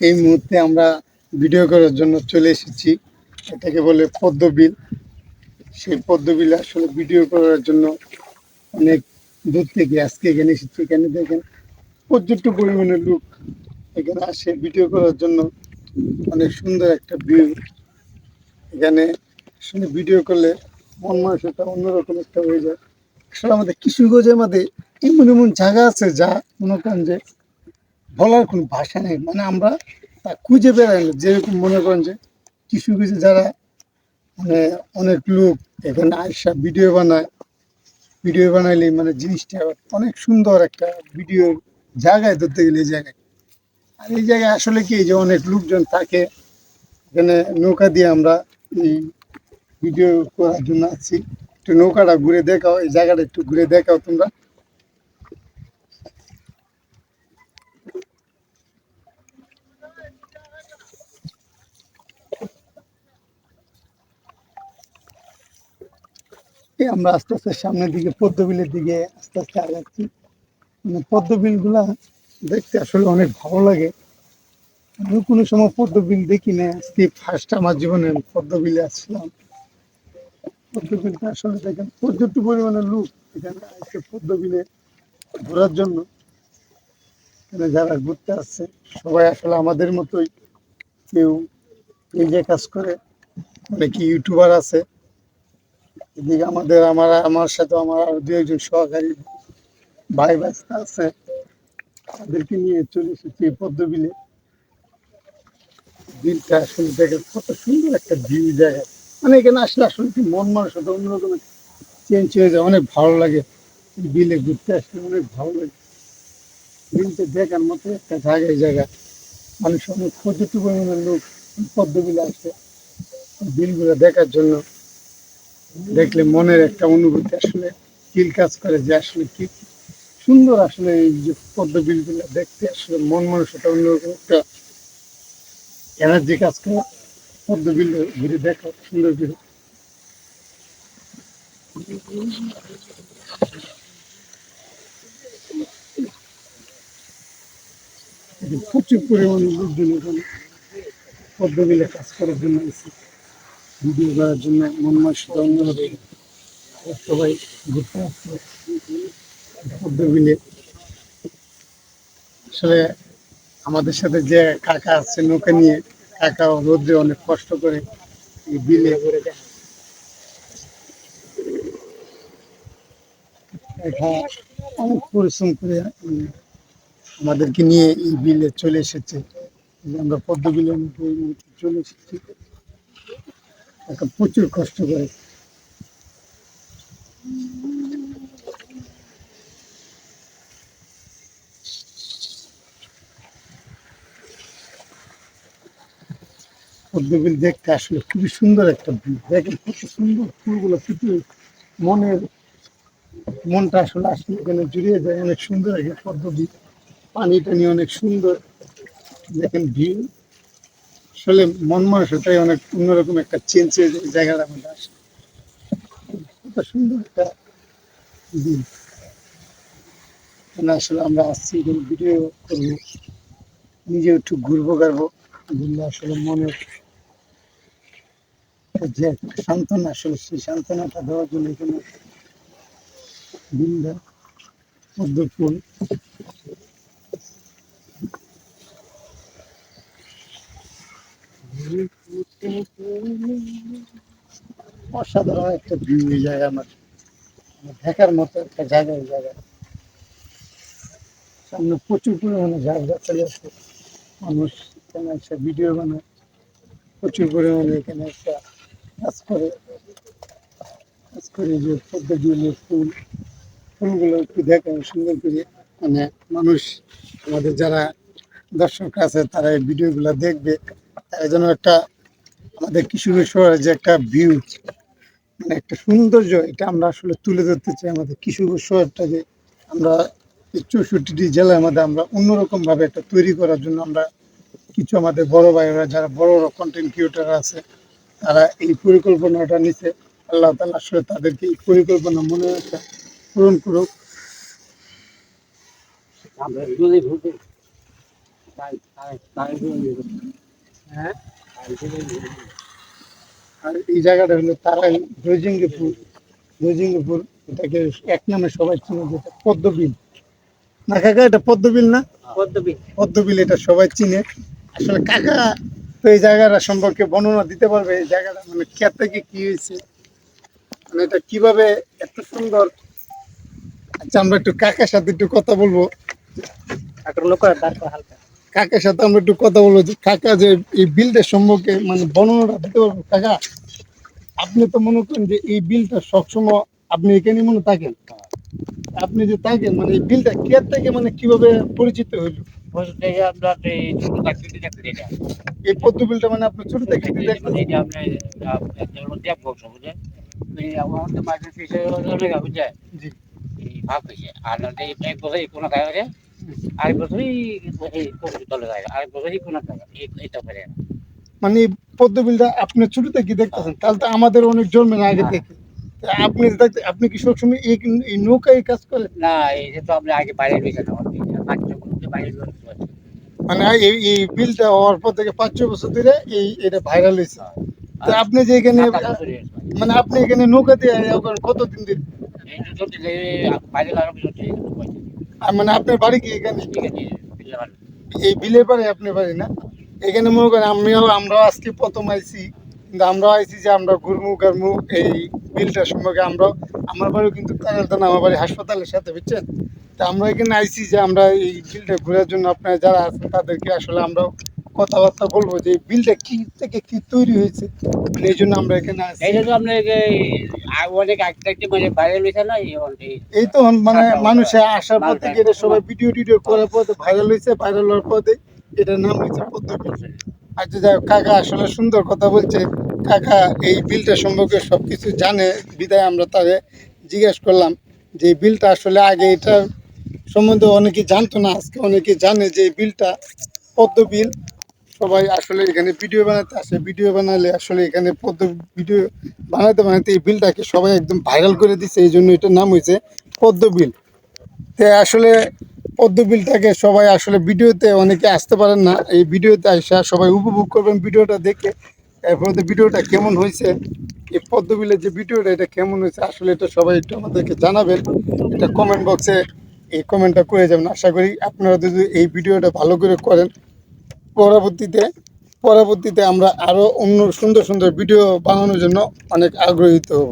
এই মুহূর্তে আমরা ভিডিও করার জন্য চলে এসেছি, এটাকে বলে পদ্মবিল। সেই পদ্মবিলে আসলে ভিডিও করার জন্য অনেক দূর থেকে আজকে এখানে এসেছি। এখানে দেখেন পর্যাপ্ত পরিমাণে লোক এখানে আসে ভিডিও করার জন্য। অনেক সুন্দর একটা ভিউ। এখানে আসলে ভিডিও করলে মন মানসিকতা অন্যরকম একটা হয়ে যায়। আসলে আমাদের কিশোরগঞ্জের মধ্যে এমন এমন জায়গা আছে যা মনে করেন যে বলার কোনো ভাষা নেই। মানে আমরা তা খুঁজে বেড়াই না। যেরকম মনে করেন যে কিশোরগঞ্জে যারা মানে অনেক লোক এখানে আইসা ভিডিও বানায়, ভিডিও বানাইলে মানে জিনিসটা অনেক সুন্দর একটা ভিডিও জায়গায় ধরতে গেলে এই জায়গায়। আর এই জায়গায় আসলে কি যে অনেক লোকজন থাকে, এখানে নৌকা দিয়ে আমরা এই ভিডিও করার জন্য আসছি। একটু নৌকাটা ঘুরে দেখাও, এই জায়গাটা একটু ঘুরে দেখাও তোমরা। এই আমরা আস্তে আস্তে সামনের দিকে পদ্মবিলের দিকে আস্তে আস্তে আগাচ্ছি। মানে পদ্মবিল গুলা দেখতে আসলে অনেক ভালো লাগে। আমি কোনো সময় পদ্মবিল দেখি না, আজকে ফার্স্ট আমার জীবনে আমি পদ্মবিলে আসলাম। পদ্মবিলটা আসলে দেখেন পর্যাপ্ত পরিমাণে লোক এখানে আসছে পদ্মবিলে ঘোরার জন্য। এখানে যারা ঘুরতে আসছে সবাই আসলে আমাদের মতোই, কেউ পেজে কাজ করে, অনেকে ইউটিউবার আছে। এদিকে আমার সাথে আমার আরো দু একজন সহকারী ভাই বাচ্চা আছে, তাদেরকে নিয়ে চলে এসেছি এই পদ্মবিলে। বিলটা আসলে দেখে কত সুন্দর একটা ভিউ জায়গা। মানে এখানে আসলে আসলে কি মন মানসিকতা অন্যরকম চেঞ্জ হয়ে যায়, অনেক ভালো লাগে। এই বিলে ঘুরতে আসলে অনেক ভালো লাগে। বিলটা দেখার মতো একটা জায়গা, এই জায়গা মানুষ অনেক পর্যটক পরিমাণের লোক পদ্মবিলে আসে বিলগুলো দেখার জন্য। দেখলে মনের একটা অনুভূতি আসলে ফিল কাজ করে যে আসলে কি সুন্দর। আসলে এই যে পদ্ম বিলগুলো দেখতে আসলে মন মানসিকতা অন্যরকম একটা এনার্জি কাজ করে। পদ্ম বিল ঘুরে দেখা সুন্দর ভিউ। প্রচুর পরিমাণে লোকজন এখানে পদ্ম বিলে কাজ করার জন্য এসে ভিডিও করার জন্য মন মানসিকতা অন্যভাবে সবাই ঘুরতে আসছে পদ্ম বিলে। আসলে আমাদের সাথে যে কাকা আছে নৌকা নিয়ে, কাকা রোদ্রে অনেক কষ্ট করে এই বিলে করে দেয়। কাকা অনেক পরিশ্রম করে আমাদেরকে নিয়ে এই বিলে চলে এসেছে। এই যে আমরা পদ্ম বিলের মধ্যে এই মুহূর্তে চলে এসেছি। কাকা প্রচুর কষ্ট করে। পদ্ম বিল দেখতে আসলে খুবই সুন্দর একটা বিল। দেখেন কত সুন্দর ফুলগুলো ফুটে, মনের মনটা আসলে আসলে এখানে জুড়িয়ে যায়। অনেক সুন্দর একটা পদ্ম বিল, পানি টানি অনেক সুন্দর। দেখেন ভিউ আসলে মন মানসিকতাই অনেক অন্যরকম একটা চেঞ্জ হয়ে যায় এই জায়গাটার মধ্যে আসে। কত সুন্দর একটা দিন। মানে আসলে আমরা আসছি এখানে ভিডিও করবো, নিজে একটু ঘুরবো গাড়বো, ঘুরলে আসলে মনের যে একটা সান্ত্বনা, আসলে সেই সান্ত্বনাটা দেওয়ার জন্য এখানে দিনটা পদ্ম ফুল। অসাধারণ একটা ভিউ এই জায়গা, আমার দেখার মতো একটা জায়গা এই জায়গা। সামনে প্রচুর পরিমাণে গাছগাছালি আছে, মানুষ এখানে এসে ভিডিও বানায়। প্রচুর পরিমাণে এখানে একটা কাজ করে, কাজ করে যে পদ্ম ফুলের ফুল, ফুলগুলো একটু দেখেন সুন্দর করে। মানে মানুষ, আমাদের যারা দর্শক আছে তারা এই ভিডিওগুলো দেখবে, তারা যেন একটা আমাদের কিশোরগঞ্জ শহরের যে একটা ভিউ, মানে একটা সৌন্দর্য, এটা আমরা আসলে তুলে ধরতে চাই। আমাদের কিশোরগঞ্জ শহরটাকে আমরা এই 64টি জেলার মধ্যে আমরা অন্যরকম ভাবে একটা তৈরি করার জন্য আমরা কিছু আমাদের বড় ভাইয়েরা যারা বড় বড় কন্টেন্ট ক্রিয়েটার আছে, তারা এই পরিকল্পনাটা নিচ্ছে। আল্লাহ তাআলা আসলে তাদেরকে এই পরিকল্পনা মনে একটা পূরণ করুক। হ্যাঁ, আর এই জায়গাটা হলো তারাই জয়জিঙ্গিপুর। জয়জিঙ্গিপুর এটাকে এক নামে সবাই চিনে, যেটা পদ্মবিল না কাকা, এটা পদ্মবিল না? পদ্মবিল, এটা সবাই চিনে। আসলে কাকা তো এই জায়গাটা সম্পর্কে বর্ণনা দিতে পারবে, এই জায়গাটা মানে কে থেকে কি হয়েছে, মানে এটা কিভাবে এত সুন্দর। আচ্ছা, আমরা একটু কাকার সাথে একটু কথা বলবো। কাকার সাথে আমরা একটু কথা বলবো যে কাকা যে এই বিলটা সম্পর্কে মানে বর্ণনাটা দিতে পারবো। কাকা, আপনি তো মনে করেন যে এই বিলটা সবসময় আপনি এখানে মনে থাকেন, আপনি যে থাকেন মানে এই বিলটা কে থেকে মানে কিভাবে পরিচিত হইলো? এই পদ্ম বিলটা মানে আপনি ছোট থেকে দেখতেন? জি। মানে এই পদ্ম বিলটা আপনি ছোট থেকে দেখতেছেন, তাহলে তো আমাদের অনেক জন্মের আগে থেকে। তা আপনি যে আপনি কি সবসময় এই নৌকায় কাজ করেন? মানে এই বিলটা হওয়ার পর থেকে ৫-৬ বছর ধরে এটা ভাইরাল হয়েছে। তো আপনি যে এখানে মানে আপনি এখানে নৌকা দিয়ে কতদিন দিন? মানে আপনার বাড়ি কি এখানে? এই বিলের পাড়ে আপনার বাড়ি না? এখানে মনে করেন আমরাও আজকে প্রথম আইছি, কিন্তু আমরাও আইছি যে আমরা ঘুরমু ঘারমু এই বিলটার সম্পর্কে। আমরাও, আমার বাড়িও কিন্তু কানারদান, আমার বাড়ি হাসপাতালের সাথে, বুঝছেন? তা আমরা এখানে আইছি যে আমরা এই বিলটা ঘোরার জন্য আপনারা যারা আছেন তাদেরকে আসলে আমরাও কথাবার্তা বলবো যে এই বিলটা কি থেকে কি তৈরি হয়েছে, মানে এই জন্য আমরা এখানে আছি। এই তো মানে মানুষে আসার পর থেকে এটা সবাই ভিডিও টিডিও করার পর ভাইরাল হয়েছে, ভাইরাল হওয়ার পরে এটার নাম হয়েছে পদ্মবিল। আচ্ছা, যাই হোক, কাকা আসলে সুন্দর কথা বলছে। কাকা এই বিলটা সম্পর্কে সবকিছু জানে, বিদায় আমরা তাকে জিজ্ঞেস করলাম যে এই বিলটা আসলে আগে এটা সম্বন্ধে অনেকে জানতো না, আজকে অনেকে জানে যে এই বিলটা পদ্মবিল। সবাই আসলে এখানে ভিডিও বানাতে আসে, ভিডিও বানালে আসলে এখানে ভিডিও বানাতে বানাতে এই বিলটাকে সবাই একদম ভাইরাল করে দিচ্ছে, এই জন্য এটার নাম হয়েছে পদ্মবিল। তো আসলে পদ্মবিলটাকে সবাই আসলে ভিডিওতে অনেকে আসতে পারেন না, এই ভিডিওতে আসা সবাই উপভোগ করবেন ভিডিওটা দেখে। এরপরে ভিডিওটা কেমন হয়েছে, এই পদ্মবিলের যে ভিডিওটা এটা কেমন হয়েছে আসলে এটা সবাই একটু আমাদেরকে জানাবেন। এটা কমেন্ট বক্সে এই কমেন্টটা করে যাবেন। আশা করি আপনারা যদি এই ভিডিওটা ভালো করে করেন, পরবর্তীতে পরবর্তীতে আমরা আরো অন্য সুন্দর সুন্দর ভিডিও বানানোর জন্য অনেক আগ্রহীত হব।